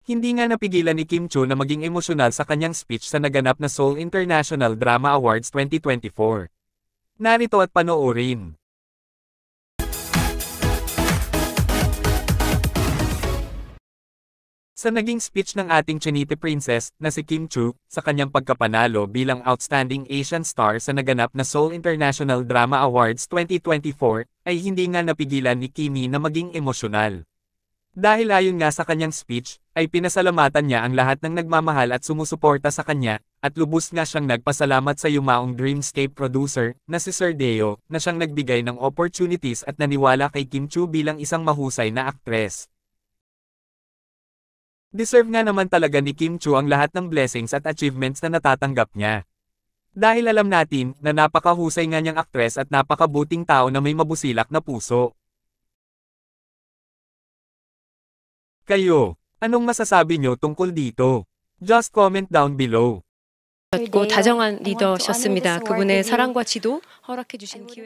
Hindi nga napigilan ni Kim Chiu na maging emosyonal sa kanyang speech sa naganap na Seoul International Drama Awards 2024. Narito at panoorin. Sa naging speech ng ating Chinite Princess na si Kim Chiu sa kanyang pagkapanalo bilang Outstanding Asian Star sa naganap na Seoul International Drama Awards 2024, ay hindi nga napigilan ni Kimi na maging emosyonal. Dahil ayon nga sa kanyang speech, ay pinasalamatan niya ang lahat ng nagmamahal at sumusuporta sa kanya, at lubos nga siyang nagpasalamat sa yumaong Dreamscape producer na si Sir Deo na siyang nagbigay ng opportunities at naniwala kay Kim Chiu bilang isang mahusay na aktres. Deserve nga naman talaga ni Kim Chiu ang lahat ng blessings at achievements na natatanggap niya. Dahil alam natin na napakahusay nga niyang aktres at napakabuting tao na may mabusilak na puso. Kayo, anong masasabi niyo tungkol dito? Just comment down below. 다정한 리더셨습니다. 그분의 사랑과 지도 허락해 주신 기회